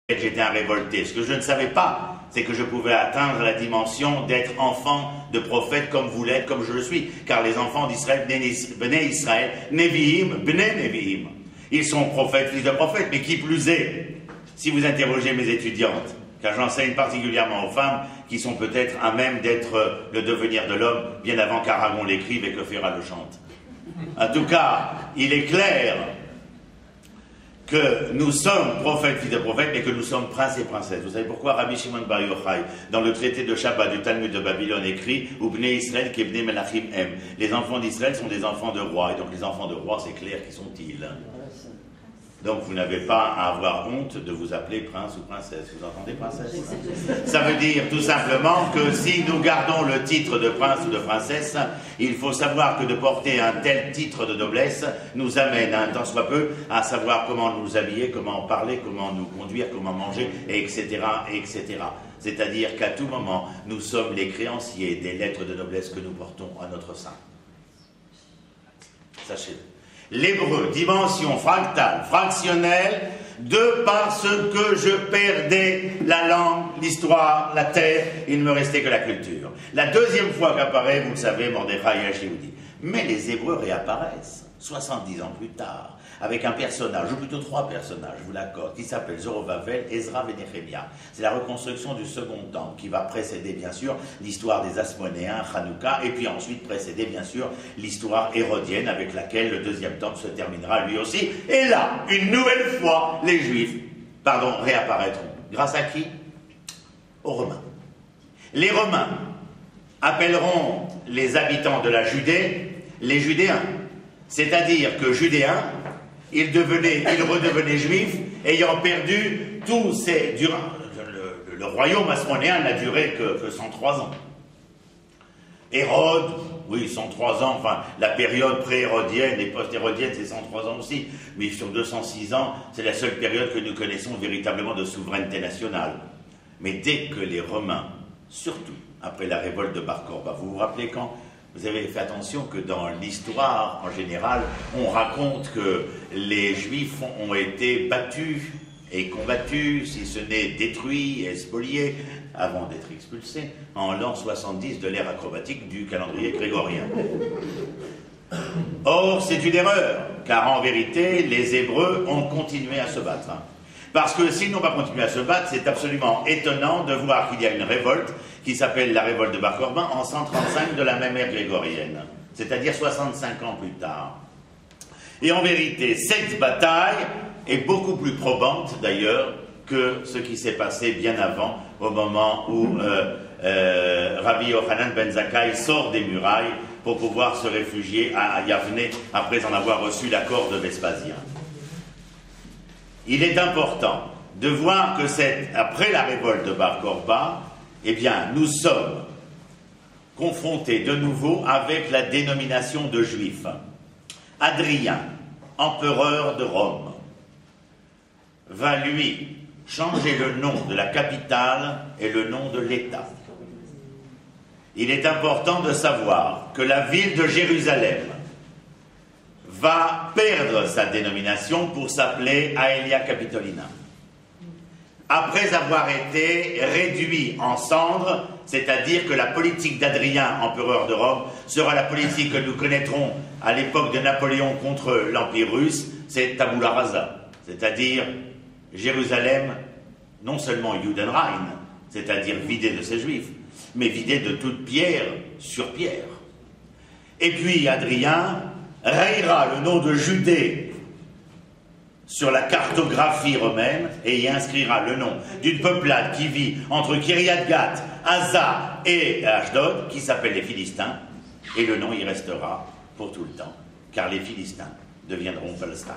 j'étais un révolté. Ce que je ne savais pas, c'est que je pouvais atteindre la dimension d'être enfant de prophète comme vous l'êtes, comme je le suis. Car les enfants d'Israël, Bnei Israël, Nevi'im, Bnei Nevi'im. Ils sont prophètes, fils de prophètes, mais qui plus est, si vous interrogez mes étudiantes, car j'enseigne particulièrement aux femmes qui sont peut-être à même d'être le devenir de l'homme bien avant qu'Aragon l'écrive et que Ferrat le chante. En tout cas, il est clair que nous sommes prophètes, fils de prophètes, mais que nous sommes princes et princesses. Vous savez pourquoi Rabbi Shimon Bar Yochai, dans le traité de Shabbat du Talmud de Babylone, écrit « Ubnei Israël kebnei melachim em ». Les enfants d'Israël sont des enfants de rois, et donc les enfants de rois, c'est clair, qui sont-ils? Donc vous n'avez pas à avoir honte de vous appeler prince ou princesse. Vous entendez, princesse? Ça veut dire tout simplement que si nous gardons le titre de prince ou de princesse, il faut savoir que de porter un tel titre de noblesse nous amène un tant soit peu à savoir comment nous habiller, comment parler, comment nous conduire, comment manger, etc. etc. C'est-à-dire qu'à tout moment, nous sommes les créanciers des lettres de noblesse que nous portons à notre sein. Sachez-le. L'hébreu, dimension fractale, fractionnelle, de par ce que je perdais la langue, l'histoire, la terre, il ne me restait que la culture. La deuxième fois qu'apparaît, vous le savez, Mordechai Yeshivudi. Mais les Hébreux réapparaissent, 70 ans plus tard, avec un personnage, ou plutôt trois personnages, je vous l'accorde, qui s'appelle Zorovavel, Ezra et Néhémia. C'est la reconstruction du second temple qui va précéder, bien sûr, l'histoire des Asmonéens, Hanouka, et puis ensuite précéder, bien sûr, l'histoire hérodienne avec laquelle le deuxième temple se terminera lui aussi. Et là, une nouvelle fois, les Juifs, réapparaîtront. Grâce à qui? Aux Romains. Les Romains appelleront les habitants de la Judée les Judéens. C'est-à-dire que Judéens, ils redevenaient juifs, ayant perdu tous ces... Le royaume asmonéen n'a duré que 103 ans. Hérode, oui, 103 ans, enfin, la période pré-hérodienne et post-hérodienne, c'est 103 ans aussi, mais sur 206 ans, c'est la seule période que nous connaissons véritablement de souveraineté nationale. Mais dès que les Romains, surtout après la révolte de Bar Korba, vous vous rappelez quand? Vous avez fait attention que dans l'histoire, en général, on raconte que les Juifs ont été battus et combattus, si ce n'est détruits et spoliés, avant d'être expulsés, en l'an 70 de l'ère acrobatique du calendrier grégorien. Or, c'est une erreur, car en vérité, les Hébreux ont continué à se battre. Parce que s'ils n'ont pas continué à se battre, c'est absolument étonnant de voir qu'il y a une révolte qui s'appelle la révolte de Bar Korba en 135 de la même ère grégorienne, c'est-à-dire 65 ans plus tard. Et en vérité, cette bataille est beaucoup plus probante d'ailleurs que ce qui s'est passé bien avant, au moment où Rabbi Yochanan ben Zakkai sort des murailles pour pouvoir se réfugier à Yavne après en avoir reçu l'accord de Vespasien. Il est important de voir que après la révolte de Bar Korba, eh bien, nous sommes confrontés de nouveau avec la dénomination de Juifs. Adrien, empereur de Rome, va lui changer le nom de la capitale et le nom de l'État. Il est important de savoir que la ville de Jérusalem va perdre sa dénomination pour s'appeler Aelia Capitolina. Après avoir été réduit en cendres, c'est-à-dire que la politique d'Adrien, empereur de Rome, sera la politique que nous connaîtrons à l'époque de Napoléon contre l'Empire russe, c'est tabula rasa, c'est-à-dire Jérusalem, non seulement Judenrein, c'est-à-dire vidée de ses juifs, mais vidée de toute pierre sur pierre. Et puis Adrien rayera le nom de Judée sur la cartographie romaine et y inscrira le nom d'une peuplade qui vit entre Kiryat Gat, Aza et Ashdod, qui s'appelle les Philistins, et le nom y restera pour tout le temps, car les Philistins deviendront Palestine.